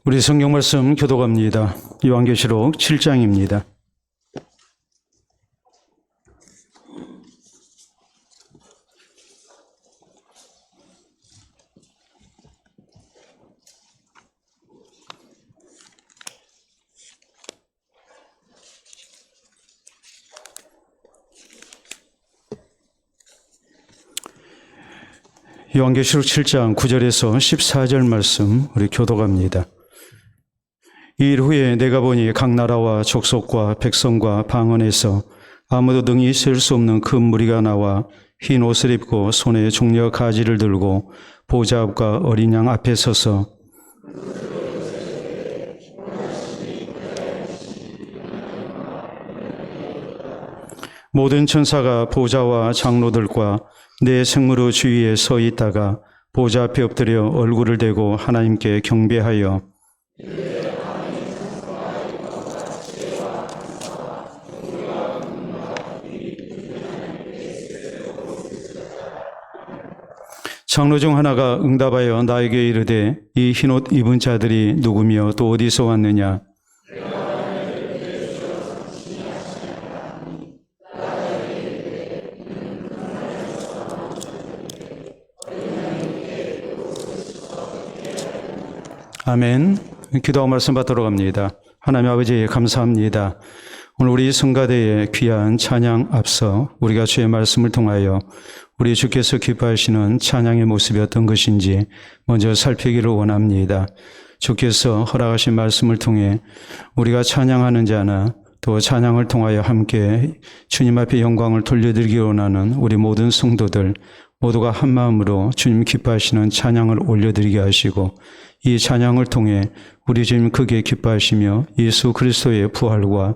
우리 성경 말씀 교독합니다. 요한계시록 7장입니다. 요한계시록 7장 9절에서 14절 말씀 우리 교독합니다. 이 일 후에 내가 보니 각 나라와 족속과 백성과 방언에서 아무도 능히 셀 수 없는 큰 무리가 나와 흰 옷을 입고 손에 종려 가지를 들고 보좌 앞과 어린 양 앞에 서서 모든 천사가 보좌와 장로들과 내 생물의 주위에 서 있다가 보좌 앞에 엎드려 얼굴을 대고 하나님께 경배하여 장로 중 하나가 응답하여 나에게 이르되 이 흰옷 입은 자들이 누구며 또 어디서 왔느냐? 아멘. 기도하고 말씀 받도록 합니다. 하나님 아버지 감사합니다. 오늘 우리 성가대의 귀한 찬양 앞서 우리가 주의 말씀을 통하여 우리 주께서 기뻐하시는 찬양의 모습이 어떤 것인지 먼저 살피기를 원합니다. 주께서 허락하신 말씀을 통해 우리가 찬양하는 자나 또 찬양을 통하여 함께 주님 앞에 영광을 돌려드리기 원하는 우리 모든 성도들 모두가 한 마음으로 주님 기뻐하시는 찬양을 올려드리게 하시고 이 찬양을 통해 우리 주님 크게 기뻐하시며 예수 그리스도의 부활과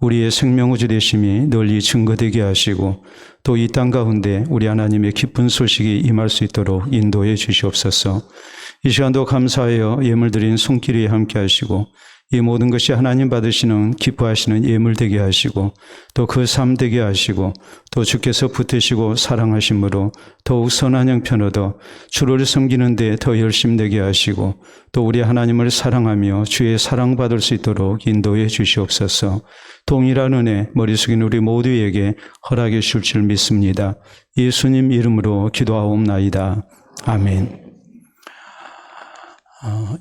우리의 생명의 주 되심이 널리 증거되게 하시고 또 이 땅 가운데 우리 하나님의 기쁜 소식이 임할 수 있도록 인도해 주시옵소서. 이 시간도 감사하여 예물 드린 손길이 함께 하시고 이 모든 것이 하나님 받으시는 기뻐하시는 예물 되게 하시고 또 그 삶 되게 하시고 또 주께서 붙으시고 사랑하심으로 더욱 선한 형편 얻어 주를 섬기는 데 더 열심되게 하시고 또 우리 하나님을 사랑하며 주의 사랑받을 수 있도록 인도해 주시옵소서. 동일한 은혜 머리 숙인 우리 모두에게 허락해 주실 줄 믿습니다. 예수님 이름으로 기도하옵나이다. 아멘.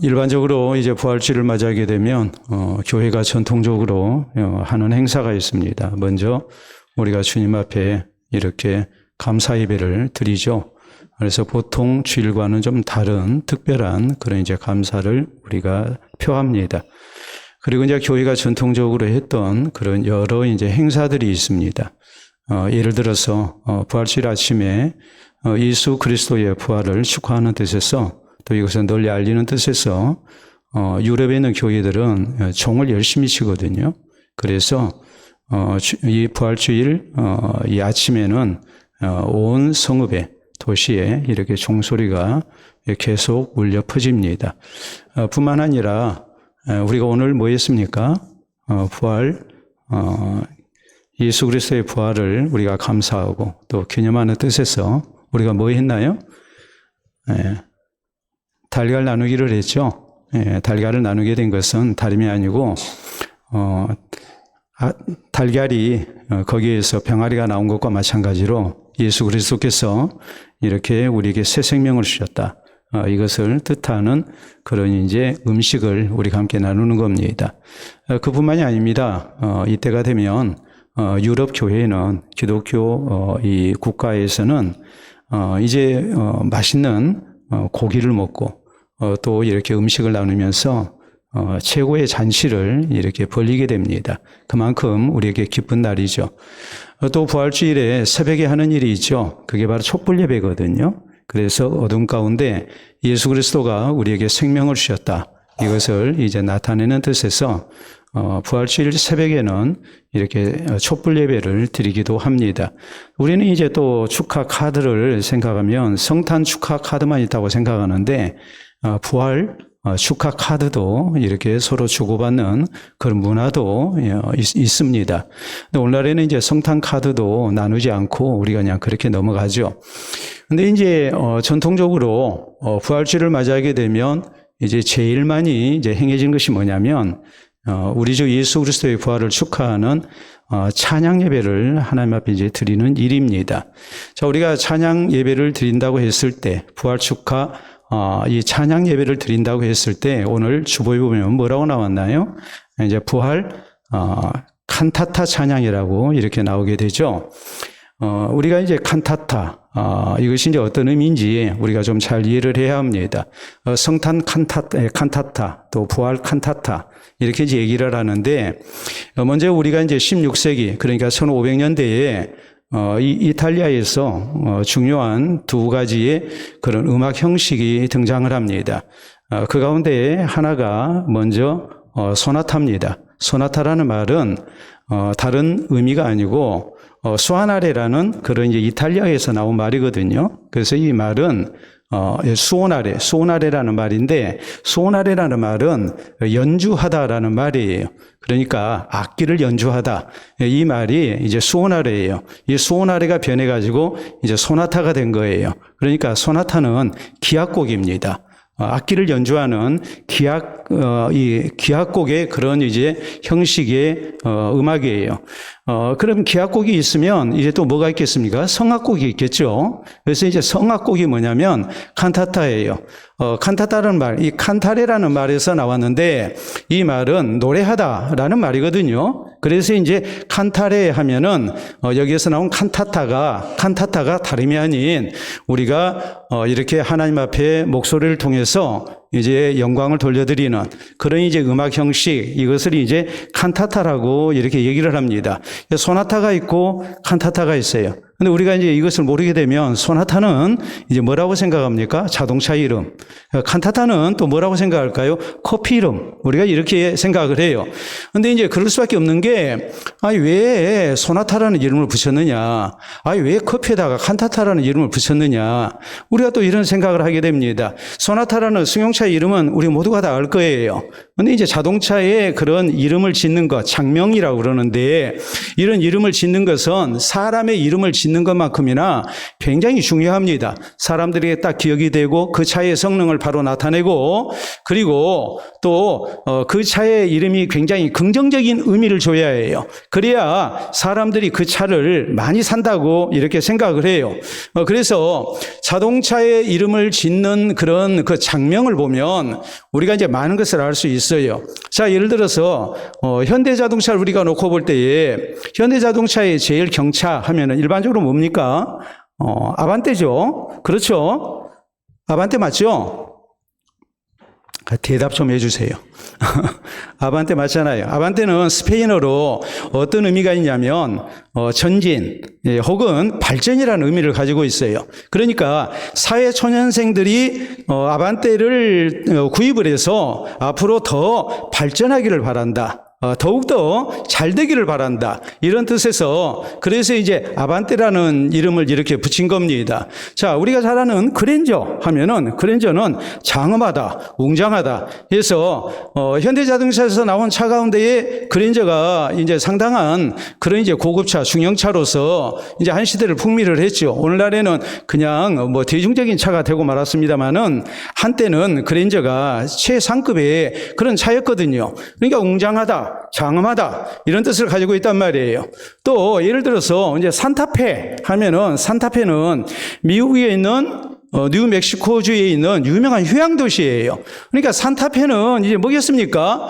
일반적으로 이제 부활주일을 맞이하게 되면 교회가 전통적으로 하는 행사가 있습니다. 먼저 우리가 주님 앞에 이렇게 감사 예배를 드리죠. 그래서 보통 주일과는 좀 다른 특별한 그런 이제 감사를 우리가 표합니다. 그리고 이제 교회가 전통적으로 했던 그런 여러 이제 행사들이 있습니다. 예를 들어서 부활주일 아침에 예수 그리스도의 부활을 축하하는 뜻에서 또 이것을 널리 알리는 뜻에서 유럽에 있는 교회들은 종을 열심히 치거든요. 그래서 이 부활주일 이 아침에는 온 성읍에 도시에 이렇게 종소리가 계속 울려 퍼집니다. 뿐만 아니라 우리가 오늘 뭐 했습니까? 부활 예수 그리스도의 부활을 우리가 감사하고 또 기념하는 뜻에서 우리가 뭐 했나요? 달걀 나누기를 했죠. 달걀을 나누게 된 것은 다름이 아니고 달걀이 거기에서 병아리가 나온 것과 마찬가지로 예수 그리스도께서 이렇게 우리에게 새 생명을 주셨다. 이것을 뜻하는 그런 이제 음식을 우리가 함께 나누는 겁니다. 그뿐만이 아닙니다. 이때가 되면 유럽 교회는 기독교 이 국가에서는 이제 맛있는 고기를 먹고 또 이렇게 음식을 나누면서 최고의 잔치를 이렇게 벌이게 됩니다. 그만큼 우리에게 기쁜 날이죠. 또 부활주일에 새벽에 하는 일이 있죠. 그게 바로 촛불 예배거든요. 그래서 어둠 가운데 예수 그리스도가 우리에게 생명을 주셨다. 이것을 이제 나타내는 뜻에서 부활주일 새벽에는 이렇게 촛불 예배를 드리기도 합니다. 우리는 이제 또 축하 카드를 생각하면 성탄 축하 카드만 있다고 생각하는데 부활 축하 카드도 이렇게 서로 주고받는 그런 문화도 있습니다. 근데 오늘날에는 이제 성탄 카드도 나누지 않고 우리가 그냥 그렇게 넘어가죠. 근데 이제 전통적으로 부활주일을 맞이하게 되면 이제 제일 많이 이제 행해진 것이 뭐냐면 우리 주 예수 그리스도의 부활을 축하하는 찬양 예배를 하나님 앞에 이제 드리는 일입니다. 자, 우리가 찬양 예배를 드린다고 했을 때 부활 축하 이 찬양 예배를 드린다고 했을 때 오늘 주보에 보면 뭐라고 나왔나요? 이제 부활 칸타타 찬양이라고 이렇게 나오게 되죠. 우리가 이제 칸타타 이것이 이제 어떤 의미인지 우리가 좀 잘 이해를 해야 합니다. 성탄 칸타타 또 부활 칸타타 이렇게 이제 얘기를 하는데 먼저 우리가 이제 16세기 그러니까 1500년대에 이 이탈리아에서 중요한 두 가지의 그런 음악 형식이 등장을 합니다. 그 가운데 하나가 먼저 소나타입니다. 소나타라는 말은 다른 의미가 아니고 수아나레라는 그런 이제 이탈리아에서 나온 말이거든요. 그래서 이 말은 수오나레라는 말인데 수오나레라는 말은 연주하다라는 말이에요. 그러니까 악기를 연주하다. 이 말이 이제 수오나레예요. 이 수오나레가 변해가지고 이제 소나타가 된 거예요. 그러니까 소나타는 기악곡입니다. 악기를 연주하는 이 기악곡의 그런 이제 형식의 음악이에요. 그럼 기악곡이 있으면 이제 또 뭐가 있겠습니까? 성악곡이 있겠죠. 그래서 이제 성악곡이 뭐냐면 칸타타예요. 칸타타라는 말, 이 칸타레라는 말에서 나왔는데 이 말은 노래하다라는 말이거든요. 그래서 이제 칸타레 하면은 여기에서 나온 칸타타가 다름이 아닌 우리가 이렇게 하나님 앞에 목소리를 통해서 이제 영광을 돌려드리는 그런 이제 음악 형식 이것을 이제 칸타타라고 이렇게 얘기를 합니다. 소나타가 있고 칸타타가 있어요. 근데 우리가 이제 이것을 모르게 되면 소나타는 이제 뭐라고 생각합니까? 자동차 이름. 칸타타는 또 뭐라고 생각할까요? 커피 이름. 우리가 이렇게 생각을 해요. 근데 이제 그럴 수밖에 없는 게, 왜 소나타라는 이름을 붙였느냐? 왜 커피에다가 칸타타라는 이름을 붙였느냐? 우리가 또 이런 생각을 하게 됩니다. 소나타라는 승용차 이름은 우리 모두가 다 알 거예요. 근데 이제 자동차에 그런 이름을 짓는 것, 장명이라고 그러는데, 이런 이름을 짓는 것은 사람의 이름을 짓는 것만큼이나 굉장히 중요합니다. 사람들에게 딱 기억이 되고 그 차의 성능을 바로 나타내고 그리고 또 그 차의 이름이 굉장히 긍정적인 의미를 줘야 해요. 그래야 사람들이 그 차를 많이 산다고 이렇게 생각을 해요. 그래서 자동차의 이름을 짓는 그런 그 장명을 보면 우리가 이제 많은 것을 알 수 있어요. 자, 예를 들어서 현대자동차를 우리가 놓고 볼 때에 현대자동차의 제일 경차 하면은 일반적으로 뭡니까? 아반떼죠. 그렇죠? 아반떼 맞죠? 대답 좀 해주세요. 아반떼 맞잖아요. 아반떼는 스페인어로 어떤 의미가 있냐면 전진 혹은 발전이라는 의미를 가지고 있어요. 그러니까 사회초년생들이 아반떼를 구입을 해서 앞으로 더 발전하기를 바란다. 더욱더 잘 되기를 바란다. 이런 뜻에서 그래서 이제 아반떼라는 이름을 이렇게 붙인 겁니다. 자, 우리가 잘 아는 그랜저 하면은 그랜저는 장엄하다, 웅장하다. 그래서 현대자동차에서 나온 차 가운데에 그랜저가 이제 상당한 그런 이제 고급차, 중형차로서 이제 한 시대를 풍미를 했죠. 오늘날에는 그냥 뭐 대중적인 차가 되고 말았습니다만은 한때는 그랜저가 최상급의 그런 차였거든요. 그러니까 웅장하다, 장엄하다 이런 뜻을 가지고 있단 말이에요. 또 예를 들어서 이제 산타페 하면은 산타페는 미국에 있는 뉴멕시코주에 있는 유명한 휴양 도시예요. 그러니까 산타페는 이제 뭐겠습니까?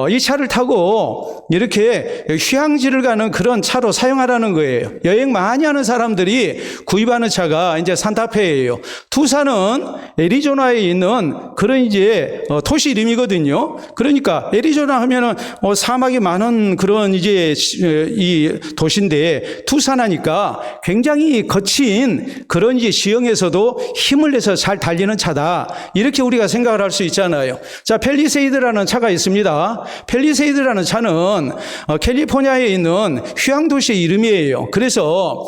이 차를 타고 이렇게 휴양지를 가는 그런 차로 사용하라는 거예요. 여행 많이 하는 사람들이 구입하는 차가 이제 산타페예요. 투사는 애리조나에 있는 그런 이제 도시 이름이거든요. 그러니까 애리조나 하면은 사막이 많은 그런 이제 이 도시인데 투사나니까 굉장히 거친 그런 이제 지형에서도 힘을 내서 잘 달리는 차다. 이렇게 우리가 생각을 할 수 있잖아요. 자, 펠리세이드라는 차가 있습니다. 펠리세이드라는 차는 캘리포니아에 있는 휴양도시의 이름이에요. 그래서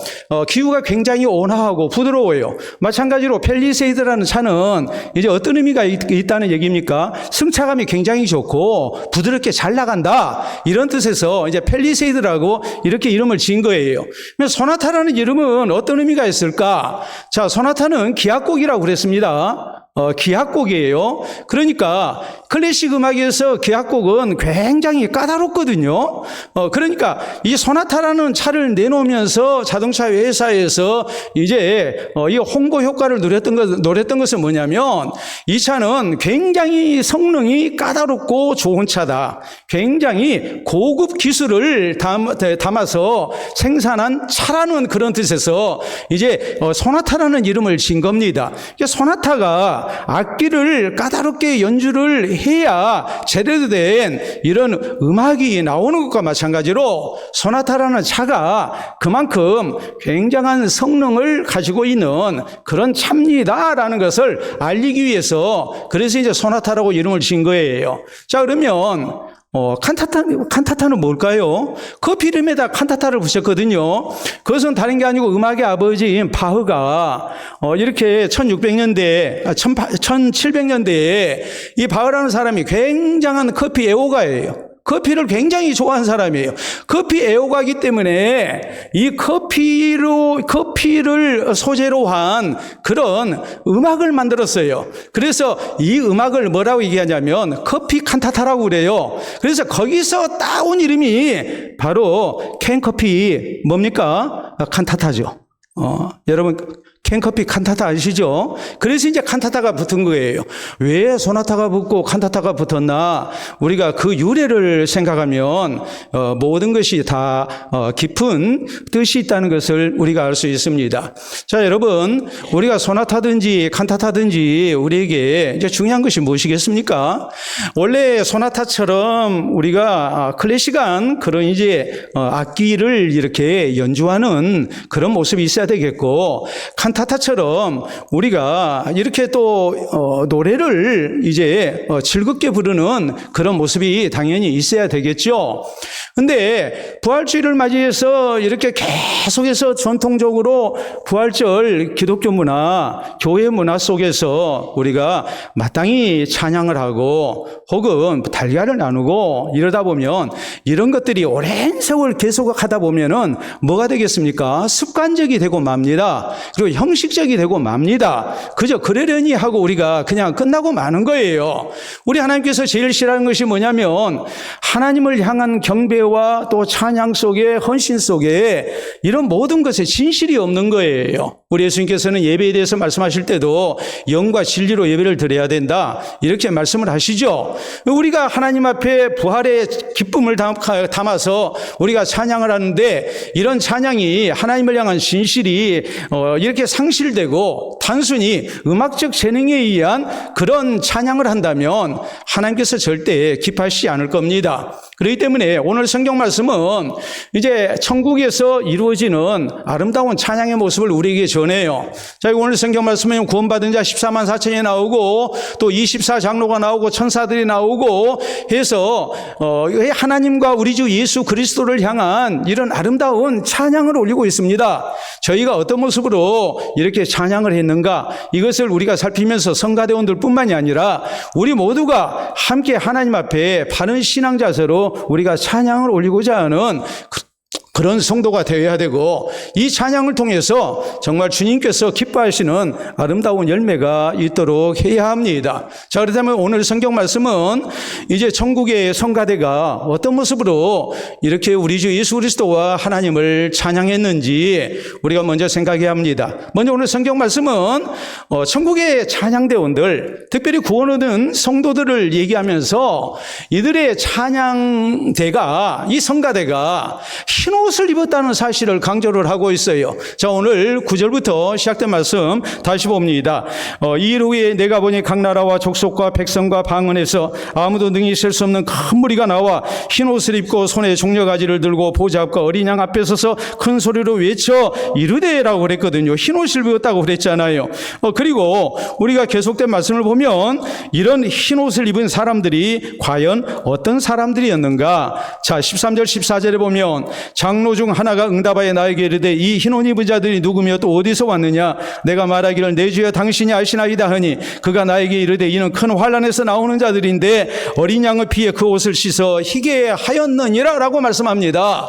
기후가 굉장히 온화하고 부드러워요. 마찬가지로 펠리세이드라는 차는 이제 어떤 의미가 있다는 얘기입니까? 승차감이 굉장히 좋고 부드럽게 잘 나간다. 이런 뜻에서 이제 펠리세이드라고 이렇게 이름을 지은 거예요. 소나타라는 이름은 어떤 의미가 있을까? 자, 소나타는 기악곡이라고 그랬습니다. 기악곡이에요. 그러니까 클래식 음악에서 기악곡은 굉장히 까다롭거든요. 그러니까 이 소나타라는 차를 내놓으면서 자동차 회사에서 이제 이 홍보 효과를 노렸던 것은 뭐냐면 이 차는 굉장히 성능이 까다롭고 좋은 차다. 굉장히 고급 기술을 담아서 생산한 차라는 그런 뜻에서 이제 소나타라는 이름을 진 겁니다. 소나타가 악기를 까다롭게 연주를 해야 제대로 된 이런 음악이 나오는 것과 마찬가지로 소나타라는 차가 그만큼 굉장한 성능을 가지고 있는 그런 차입니다라는 것을 알리기 위해서 그래서 이제 소나타라고 이름을 지은 거예요. 자, 그러면 칸타타는 뭘까요? 커피 이름에다 칸타타를 붙였거든요. 그것은 다른 게 아니고 음악의 아버지인 바흐가 이렇게 1700년대에 이 바흐라는 사람이 굉장한 커피 애호가예요. 커피를 굉장히 좋아하는 사람이에요. 커피 애호가이기 때문에 이 커피를 소재로 한 그런 음악을 만들었어요. 그래서 이 음악을 뭐라고 얘기하냐면 커피 칸타타라고 그래요. 그래서 거기서 따온 이름이 바로 캔커피 뭡니까? 칸타타죠. 여러분 캔커피 칸타타 아시죠? 그래서 이제 칸타타가 붙은 거예요. 왜 소나타가 붙고 칸타타가 붙었나? 우리가 그 유래를 생각하면 모든 것이 다 깊은 뜻이 있다는 것을 우리가 알 수 있습니다. 자, 여러분, 우리가 소나타든지 칸타타든지 우리에게 이제 중요한 것이 무엇이겠습니까? 원래 소나타처럼 우리가 클래식한 그런 이제 악기를 이렇게 연주하는 그런 모습이 있어야 되겠고, 칸타타처럼 우리가 이렇게 또 노래를 이제 즐겁게 부르는 그런 모습이 당연히 있어야 되겠죠. 근데 부활주의를 맞이해서 이렇게 계속해서 전통적으로 부활절 기독교 문화, 교회 문화 속에서 우리가 마땅히 찬양을 하고 혹은 달걀을 나누고 이러다 보면 이런 것들이 오랜 세월 계속하다 보면은 뭐가 되겠습니까? 습관적이 되고 맙니다. 그리고 형식적이 되고 맙니다. 그저 그러려니 하고 우리가 그냥 끝나고 마는 거예요. 우리 하나님께서 제일 싫어하는 것이 뭐냐면 하나님을 향한 경배와 또 찬양 속에 헌신 속에 이런 모든 것에 진실이 없는 거예요. 우리 예수님께서는 예배에 대해서 말씀하실 때도 영과 진리로 예배를 드려야 된다 이렇게 말씀을 하시죠. 우리가 하나님 앞에 부활의 기쁨을 담아서 우리가 찬양을 하는데 이런 찬양이 하나님을 향한 진실이 이렇게 상실되고 단순히 음악적 재능에 의한 그런 찬양을 한다면 하나님께서 절대 기뻐하시지 않을 겁니다. 그렇기 때문에 오늘 성경 말씀은 이제 천국에서 이루어지는 아름다운 찬양의 모습을 우리에게 전해요. 자, 오늘 성경 말씀은 구원받은 자 14만 4천이 나오고 또 24장로가 나오고 천사들이 나오고 해서 하나님과 우리 주 예수 그리스도를 향한 이런 아름다운 찬양을 올리고 있습니다. 저희가 어떤 모습으로 이렇게 찬양을 했는가 이것을 우리가 살피면서 성가대원들 뿐만이 아니라 우리 모두가 함께 하나님 앞에 바른 신앙 자세로 우리가 찬양을 올리고자 하는 그런 성도가 되어야 되고 이 찬양을 통해서 정말 주님께서 기뻐하시는 아름다운 열매가 있도록 해야 합니다. 자, 그렇다면 오늘 성경 말씀은 이제 천국의 성가대가 어떤 모습으로 이렇게 우리 주 예수 그리스도와 하나님을 찬양했는지 우리가 먼저 생각해야 합니다. 먼저 오늘 성경 말씀은 천국의 찬양대원들, 특별히 구원 얻은 성도들을 얘기하면서 이들의 찬양대가, 이 성가대가 흰 옷을 입었다는 사실을 강조를 하고 있어요. 자, 오늘 9절부터 시작된 말씀 다시 봅니다. 이 일 후에 내가 보니 각 나라와 족속과 백성과 방언에서 아무도 능히 셀 수 없는 큰 무리가 나와 흰 옷을 입고 손에 종려가지를 들고 보좌 앞과 어린 양 앞에 서서 큰 소리로 외쳐 이르되라고 그랬거든요. 흰 옷을 입었다고 그랬잖아요. 그리고 우리가 계속된 말씀을 보면 이런 흰 옷을 입은 사람들이 과연 어떤 사람들이었는가? 자, 13절 14절에 보면 장로 중 하나가 응답하여 나에게 이르되 이 흰 옷 입은 자들이 누구며 또 어디서 왔느냐? 내가 말하기를 내 주여 당신이 아시나이다 하니 그가 나에게 이르되 이는 큰 환란에서 나오는 자들인데 어린 양의 피에 그 옷을 씻어 희게 하였느니라 라고 말씀합니다.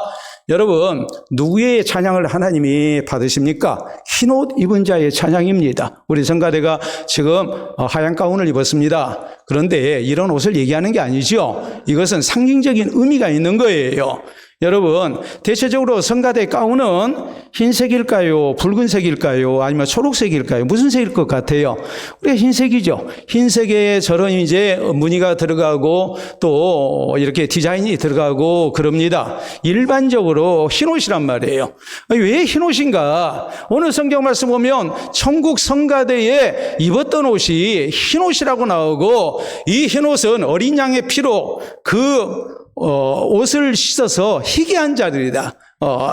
여러분, 누구의 찬양을 하나님이 받으십니까? 흰옷 입은 자의 찬양입니다. 우리 성가대가 지금 하얀 가운을 입었습니다. 그런데 이런 옷을 얘기하는 게 아니죠. 이것은 상징적인 의미가 있는 거예요. 여러분, 대체적으로 성가대 가운은 흰색일까요? 붉은색일까요? 아니면 초록색일까요? 무슨 색일 것 같아요? 우리가 흰색이죠. 흰색에 저런 이제 무늬가 들어가고 또 이렇게 디자인이 들어가고 그럽니다. 일반적으로 흰옷이란 말이에요. 왜 흰옷인가? 오늘 성경 말씀 보면 천국 성가대에 입었던 옷이 흰옷이라고 나오고, 이 흰옷은 어린 양의 피로 옷을 씻어서 희귀한 자들이다.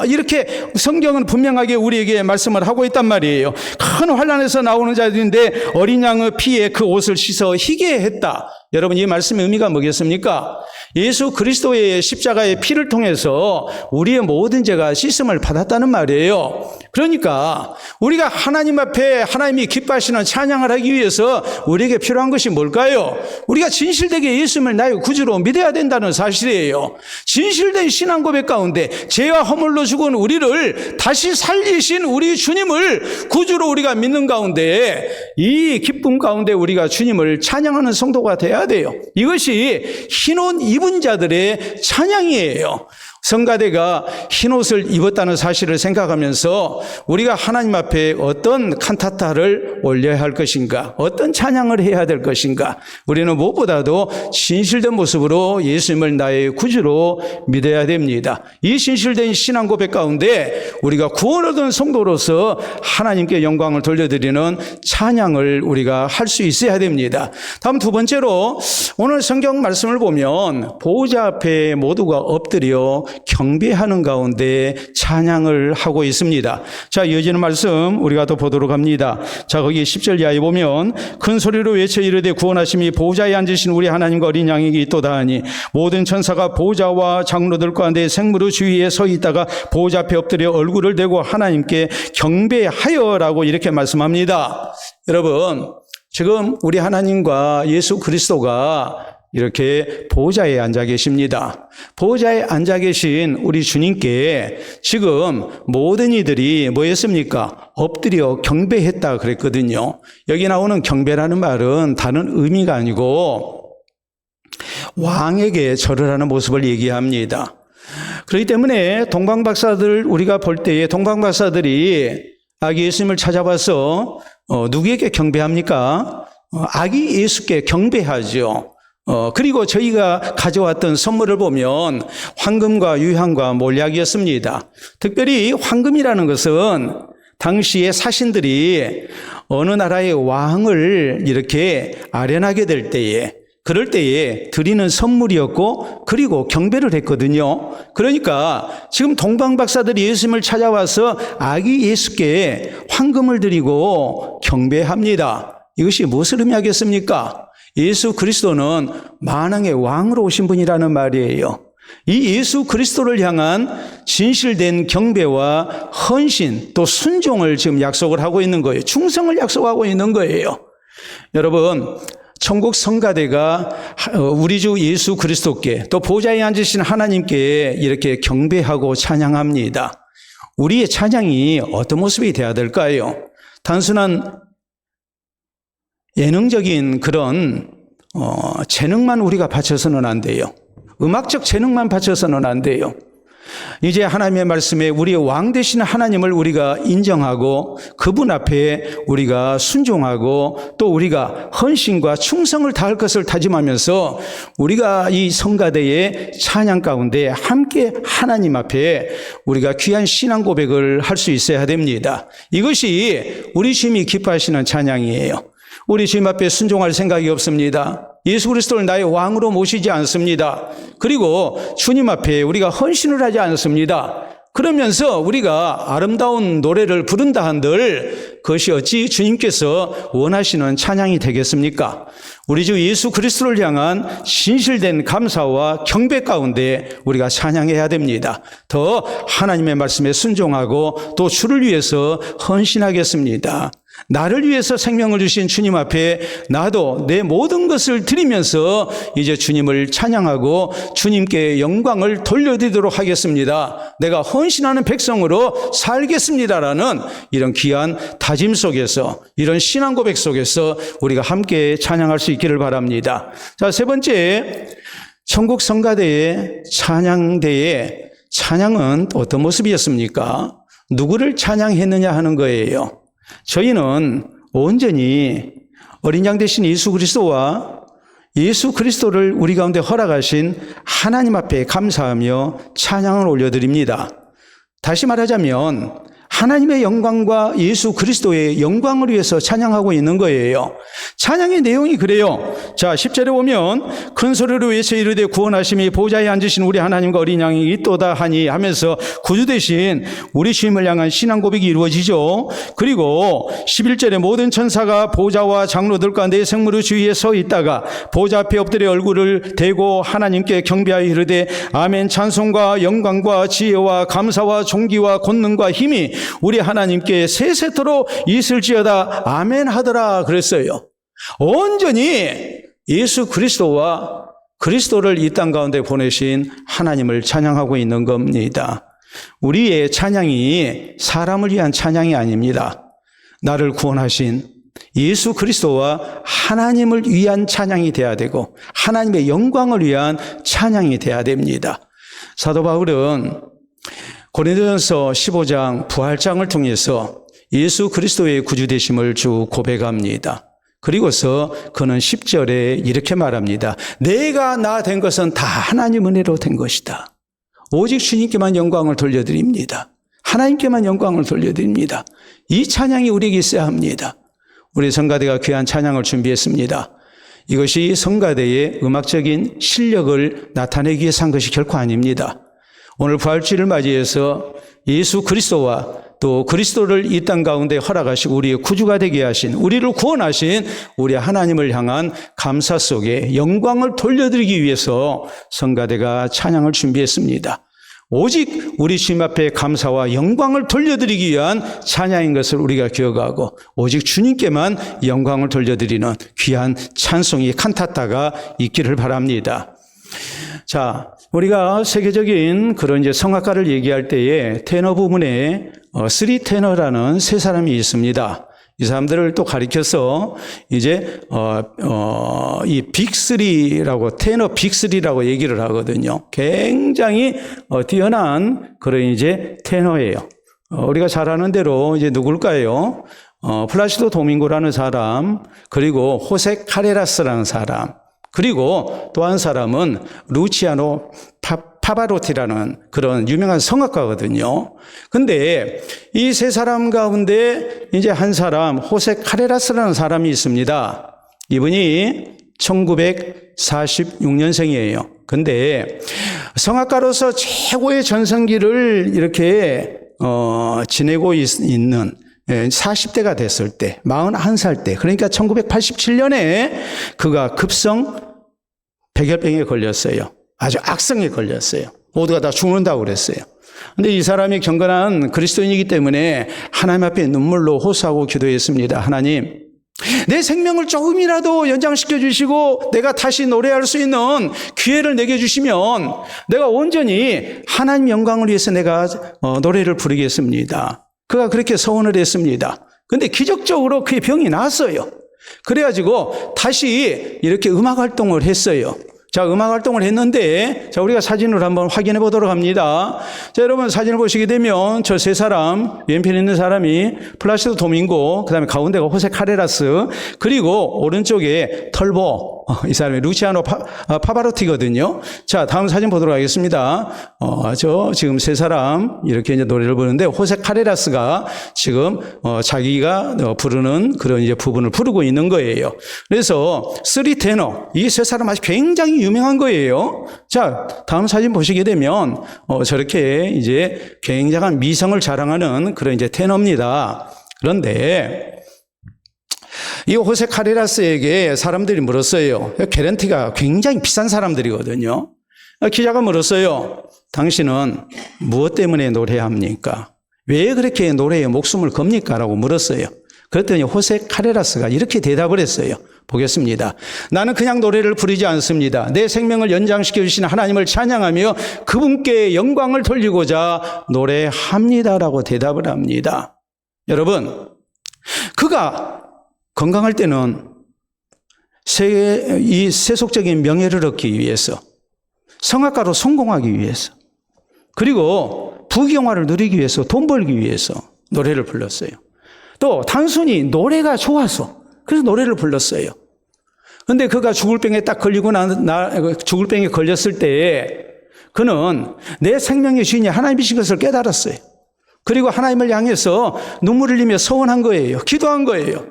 이렇게 성경은 분명하게 우리에게 말씀을 하고 있단 말이에요. 큰 환난에서 나오는 자들인데 어린 양의 피에 그 옷을 씻어 희게 했다. 여러분, 이 말씀의 의미가 뭐겠습니까? 예수 그리스도의 십자가의 피를 통해서 우리의 모든 죄가 씻음을 받았다는 말이에요. 그러니까 우리가 하나님 앞에 하나님이 기뻐하시는 찬양을 하기 위해서 우리에게 필요한 것이 뭘까요? 우리가 진실되게 예수님을 나의 구주로 믿어야 된다는 사실이에요. 진실된 신앙 고백 가운데 죄와 허물로 죽은 우리를 다시 살리신 우리 주님을 구주로 우리가 믿는 가운데, 이 기쁨 가운데 우리가 주님을 찬양하는 성도가 돼야 돼요. 이것이 흰옷 입은 자들의 찬양이에요. 성가대가 흰옷을 입었다는 사실을 생각하면서 우리가 하나님 앞에 어떤 칸타타를 올려야 할 것인가, 어떤 찬양을 해야 될 것인가, 우리는 무엇보다도 진실된 모습으로 예수님을 나의 구주로 믿어야 됩니다. 이 진실된 신앙 고백 가운데 우리가 구원 얻은 성도로서 하나님께 영광을 돌려드리는 찬양을 우리가 할 수 있어야 됩니다. 다음 두 번째로, 오늘 성경 말씀을 보면 보호자 앞에 모두가 엎드려 경배하는 가운데 찬양을 하고 있습니다. 자, 이어지는 말씀 우리가 또 보도록 합니다. 자, 거기 10절 이하에 보면 큰 소리로 외쳐 이르되 구원하심이 보호자에 앉으신 우리 하나님과 어린 양에게 있도다 하니 모든 천사가 보호자와 장로들과 내 생물의 주위에 서 있다가 보호자 앞에 엎드려 얼굴을 대고 하나님께 경배하여라고 이렇게 말씀합니다. 여러분, 지금 우리 하나님과 예수 그리스도가 이렇게 보호자에 앉아 계십니다. 보호자에 앉아 계신 우리 주님께 지금 모든 이들이 뭐였습니까? 엎드려 경배했다 그랬거든요. 여기 나오는 경배라는 말은 다른 의미가 아니고 왕에게 절을 하는 모습을 얘기합니다. 그렇기 때문에 동방박사들, 우리가 볼 때에 동방박사들이 아기 예수님을 찾아와서 누구에게 경배합니까? 아기 예수께 경배하죠. 그리고 저희가 가져왔던 선물을 보면 황금과 유향과 몰약이었습니다. 특별히 황금이라는 것은 당시의 사신들이 어느 나라의 왕을 이렇게 아련하게 될 때에, 그럴 때에 드리는 선물이었고, 그리고 경배를 했거든요. 그러니까 지금 동방박사들이 예수님을 찾아와서 아기 예수께 황금을 드리고 경배합니다. 이것이 무엇을 의미하겠습니까? 예수 그리스도는 만왕의 왕으로 오신 분이라는 말이에요. 이 예수 그리스도를 향한 진실된 경배와 헌신, 또 순종을 지금 약속을 하고 있는 거예요. 충성을 약속하고 있는 거예요. 여러분, 천국 성가대가 우리 주 예수 그리스도께, 또 보좌에 앉으신 하나님께 이렇게 경배하고 찬양합니다. 우리의 찬양이 어떤 모습이 되어야 될까요? 단순한 예능적인 그런 재능만 우리가 바쳐서는 안 돼요. 음악적 재능만 바쳐서는 안 돼요. 이제 하나님의 말씀에 우리의 왕 되시는 하나님을 우리가 인정하고 그분 앞에 우리가 순종하고 또 우리가 헌신과 충성을 다할 것을 다짐하면서 우리가 이 성가대의 찬양 가운데 함께 하나님 앞에 우리가 귀한 신앙 고백을 할 수 있어야 됩니다. 이것이 우리 주님이 기뻐하시는 찬양이에요. 우리 주님 앞에 순종할 생각이 없습니다. 예수 그리스도를 나의 왕으로 모시지 않습니다. 그리고 주님 앞에 우리가 헌신을 하지 않습니다. 그러면서 우리가 아름다운 노래를 부른다 한들 그것이 어찌 주님께서 원하시는 찬양이 되겠습니까? 우리 주 예수 그리스도를 향한 진실된 감사와 경배 가운데 우리가 찬양해야 됩니다. 더 하나님의 말씀에 순종하고 또 주를 위해서 헌신하겠습니다. 나를 위해서 생명을 주신 주님 앞에 나도 내 모든 것을 드리면서 이제 주님을 찬양하고 주님께 영광을 돌려드리도록 하겠습니다. 내가 헌신하는 백성으로 살겠습니다라는 이런 귀한 다짐 속에서, 이런 신앙 고백 속에서 우리가 함께 찬양할 수 있기를 바랍니다. 자, 세 번째, 천국 성가대의 찬양대의 찬양은 어떤 모습이었습니까? 누구를 찬양했느냐 하는 거예요. 저희는 온전히 어린 양 되신 예수 그리스도와 예수 그리스도를 우리 가운데 허락하신 하나님 앞에 감사하며 찬양을 올려드립니다. 다시 말하자면 하나님의 영광과 예수 그리스도의 영광을 위해서 찬양하고 있는 거예요. 찬양의 내용이 그래요. 자, 10절에 보면 큰 소리로 외쳐 이르되 구원하심이 보좌에 앉으신 우리 하나님과 어린 양이 있도다 하니 하면서 구주 되신 우리 주님을 향한 신앙 고백이 이루어지죠. 그리고 11절에 모든 천사가 보좌와 장로들과 내 생물의 주위에 서 있다가 보좌 앞에 엎드려 얼굴을 대고 하나님께 경배하여 이르되 아멘. 찬송과 영광과 지혜와 감사와 존귀와 권능과 힘이 우리 하나님께 세세토록 있을지어다 아멘 하더라 그랬어요. 온전히 예수 그리스도와 그리스도를 이 땅 가운데 보내신 하나님을 찬양하고 있는 겁니다. 우리의 찬양이 사람을 위한 찬양이 아닙니다. 나를 구원하신 예수 그리스도와 하나님을 위한 찬양이 돼야 되고 하나님의 영광을 위한 찬양이 돼야 됩니다. 사도 바울은 고린도전서 15장 부활장을 통해서 예수 그리스도의 구주되심을 쭉 고백합니다. 그리고서 그는 10절에 이렇게 말합니다. 내가 나 된 것은 다 하나님 은혜로 된 것이다. 오직 주님께만 영광을 돌려드립니다. 하나님께만 영광을 돌려드립니다. 이 찬양이 우리에게 있어야 합니다. 우리 성가대가 귀한 찬양을 준비했습니다. 이것이 성가대의 음악적인 실력을 나타내기 위해서 한 것이 결코 아닙니다. 오늘 부활주일을 맞이해서 예수 그리스도와 또 그리스도를 이 땅 가운데 허락하시고 우리의 구주가 되게 하신, 우리를 구원하신 우리 하나님을 향한 감사 속에 영광을 돌려드리기 위해서 성가대가 찬양을 준비했습니다. 오직 우리 주님 앞에 감사와 영광을 돌려드리기 위한 찬양인 것을 우리가 기억하고 오직 주님께만 영광을 돌려드리는 귀한 찬송이 칸타타가 있기를 바랍니다. 자, 우리가 세계적인 그런 이제 성악가를 얘기할 때에 테너 부분에 쓰리 테너라는 세 사람이 있습니다. 이 사람들을 또 가리켜서 이제 이 빅3라고 테너 빅3라고 얘기를 하거든요. 굉장히 뛰어난 그런 이제 테너예요. 우리가 잘 아는 대로 이제 누굴까요? 플라시도 도밍고라는 사람, 그리고 호세 카레라스라는 사람, 그리고 또 한 사람은 루치아노 파바로티라는 그런 유명한 성악가거든요. 근데 이 세 사람 가운데 이제 한 사람, 호세 카레라스라는 사람이 있습니다. 이분이 1946년생이에요. 근데 성악가로서 최고의 전성기를 이렇게 지내고 있는 40대가 됐을 때, 41살 때, 그러니까 1987년에 그가 급성 백혈병에 걸렸어요. 아주 악성에 걸렸어요. 모두가 다 죽는다고 그랬어요. 근데 이 사람이 경건한 그리스도인이기 때문에 하나님 앞에 눈물로 호소하고 기도했습니다. 하나님, 내 생명을 조금이라도 연장시켜 주시고 내가 다시 노래할 수 있는 기회를 내게 주시면 내가 온전히 하나님 영광을 위해서 내가 노래를 부르겠습니다. 그가 그렇게 서원을 했습니다. 근데 기적적으로 그의 병이 나았어요. 그래가지고 다시 이렇게 음악 활동을 했어요. 자, 음악 활동을 했는데, 자, 우리가 사진을 한번 확인해 보도록 합니다. 자, 여러분 사진을 보시게 되면 저 세 사람, 왼편에 있는 사람이 플라시도 도밍고, 그 다음에 가운데가 호세 카레라스, 그리고 오른쪽에 털보, 이 사람이 루치아노 파바로티거든요. 자, 다음 사진 보도록 하겠습니다. 저 지금 세 사람 이렇게 이제 노래를 부르는데 호세 카레라스가 지금 자기가 부르는 그런 이제 부분을 부르고 있는 거예요. 그래서 쓰리 테너, 이 세 사람 아주 굉장히 유명한 거예요. 자, 다음 사진 보시게 되면 저렇게 이제 굉장한 미성을 자랑하는 그런 이제 테너입니다. 그런데 이 호세 카레라스에게 사람들이 물었어요. 개런티가 굉장히 비싼 사람들이거든요. 기자가 물었어요. 당신은 무엇 때문에 노래합니까? 왜 그렇게 노래에 목숨을 겁니까? 라고 물었어요. 그랬더니 호세 카레라스가 이렇게 대답을 했어요. 보겠습니다. 나는 그냥 노래를 부르지 않습니다. 내 생명을 연장시켜 주신 하나님을 찬양하며 그분께 영광을 돌리고자 노래합니다라고 대답을 합니다. 여러분, 그가 건강할 때는 이 세속적인 명예를 얻기 위해서, 성악가로 성공하기 위해서, 그리고 부귀영화를 누리기 위해서, 돈 벌기 위해서 노래를 불렀어요. 또 단순히 노래가 좋아서 그래서 노래를 불렀어요. 그런데 그가 죽을 병에 딱 걸리고 죽을 병에 걸렸을 때에 그는 내 생명의 주인이 하나님이신 것을 깨달았어요. 그리고 하나님을 향해서 눈물을 흘리며 서원한 거예요. 기도한 거예요.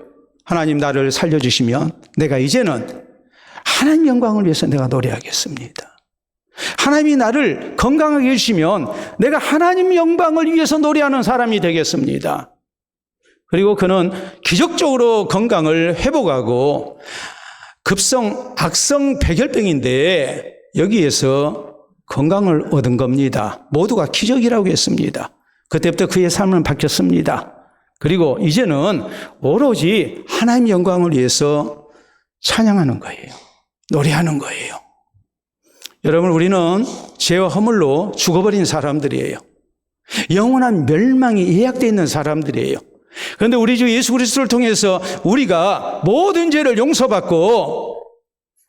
하나님, 나를 살려주시면 내가 이제는 하나님 영광을 위해서 내가 노래하겠습니다. 하나님이 나를 건강하게 해주시면 내가 하나님 영광을 위해서 노래하는 사람이 되겠습니다. 그리고 그는 기적적으로 건강을 회복하고 급성, 악성 백혈병인데 여기에서 건강을 얻은 겁니다. 모두가 기적이라고 했습니다. 그때부터 그의 삶은 바뀌었습니다. 그리고 이제는 오로지 하나님 영광을 위해서 찬양하는 거예요. 노래하는 거예요. 여러분, 우리는 죄와 허물로 죽어버린 사람들이에요. 영원한 멸망이 예약되어 있는 사람들이에요. 그런데 우리 주 예수 그리스도를 통해서 우리가 모든 죄를 용서받고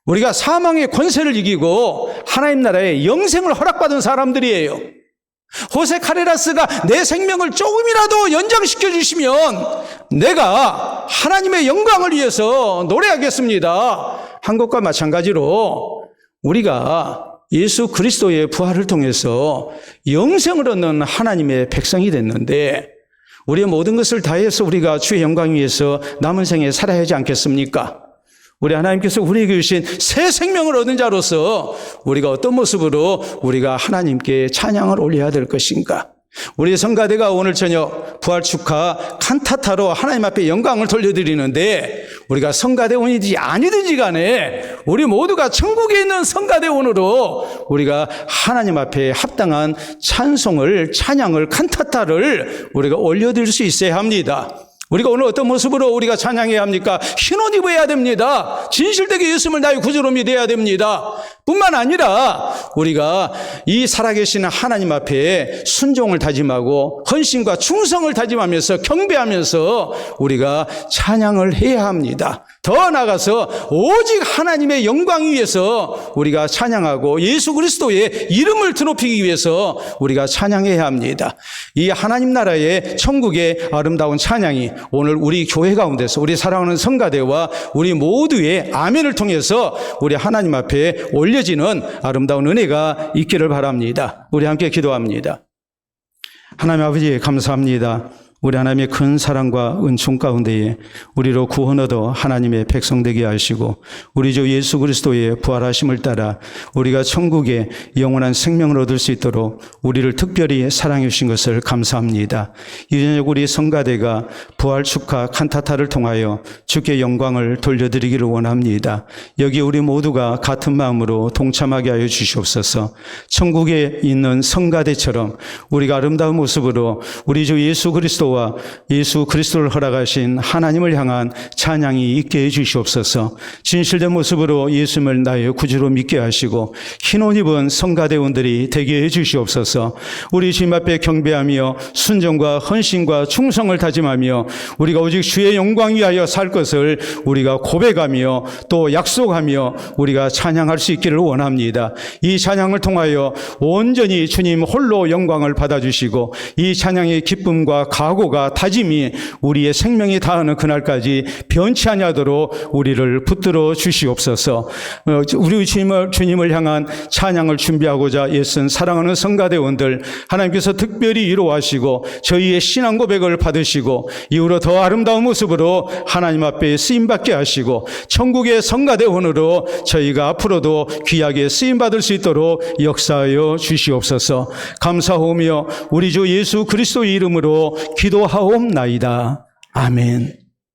우리가 사망의 권세를 이기고 하나님 나라의 영생을 허락받은 사람들이에요. 호세 카레라스가 내 생명을 조금이라도 연장시켜 주시면 내가 하나님의 영광을 위해서 노래하겠습니다 한 것과 마찬가지로 우리가 예수 그리스도의 부활을 통해서 영생을 얻는 하나님의 백성이 됐는데 우리의 모든 것을 다해서 우리가 주의 영광 위해서 남은 생에 살아야 하지 않겠습니까? 우리 하나님께서 우리에게 주신 새 생명을 얻은 자로서 우리가 어떤 모습으로 우리가 하나님께 찬양을 올려야 될 것인가? 우리 성가대가 오늘 저녁 부활 축하 칸타타로 하나님 앞에 영광을 돌려드리는데 우리가 성가대원이든지 아니든지 간에 우리 모두가 천국에 있는 성가대원으로 우리가 하나님 앞에 합당한 찬송을, 찬양을, 칸타타를 우리가 올려드릴 수 있어야 합니다. 우리가 오늘 어떤 모습으로 우리가 찬양해야 합니까? 흰옷 입어야 됩니다. 진실되게 예수님을 나의 구주로 믿어야 됩니다. 뿐만 아니라 우리가 이 살아계신 하나님 앞에 순종을 다짐하고 헌신과 충성을 다짐하면서 경배하면서 우리가 찬양을 해야 합니다. 더 나아가서 오직 하나님의 영광 위해서 우리가 찬양하고 예수 그리스도의 이름을 드높이기 위해서 우리가 찬양해야 합니다. 이 하나님 나라의 천국의 아름다운 찬양이 오늘 우리 교회 가운데서 우리 사랑하는 성가대와 우리 모두의 아멘을 통해서 우리 하나님 앞에 올려지는 아름다운 은혜가 있기를 바랍니다. 우리 함께 기도합니다. 하나님 아버지 감사합니다. 우리 하나님의 큰 사랑과 은총 가운데에 우리로 구원 얻어 하나님의 백성 되게 하시고 우리 주 예수 그리스도의 부활하심을 따라 우리가 천국에 영원한 생명을 얻을 수 있도록 우리를 특별히 사랑해 주신 것을 감사합니다. 이 저녁 우리 성가대가 부활 축하 칸타타를 통하여 주께 영광을 돌려드리기를 원합니다. 여기 우리 모두가 같은 마음으로 동참하게 하여 주시옵소서. 천국에 있는 성가대처럼 우리가 아름다운 모습으로 우리 주 예수 그리스도 와 예수 그리스도를 허락하신 하나님을 향한 찬양이 있게 해 주시옵소서. 진실된 모습으로 예수님을 나의 구주로 믿게 하시고 흰옷 입은 성가대원들이 되게 해 주시옵소서. 우리 주님 앞에 경배하며 순종과 헌신과 충성을 다짐하며 우리가 오직 주의 영광 위하여 살 것을 우리가 고백하며 또 약속하며 우리가 찬양할 수 있기를 원합니다. 이 찬양을 통하여 온전히 주님 홀로 영광을 받아주시고 이 찬양의 기쁨과 각오가 다짐이 우리의 생명이 다하는 그날까지 변치 아니하도록 우리를 붙들어 주시옵소서. 우리 주님을 향한 찬양을 준비하고자 애쓴 사랑하는 성가대원들 하나님께서 특별히 위로하시고 저희의 신앙 고백을 받으시고 이후로 더 아름다운 모습으로 하나님 앞에 쓰임받게 하시고 천국의 성가대원으로 저희가 앞으로도 귀하게 쓰임받을 수 있도록 역사하여 주시옵소서. 감사하오며 우리 주 예수 그리스도의 이름으로 기도하옵나이다. 아멘.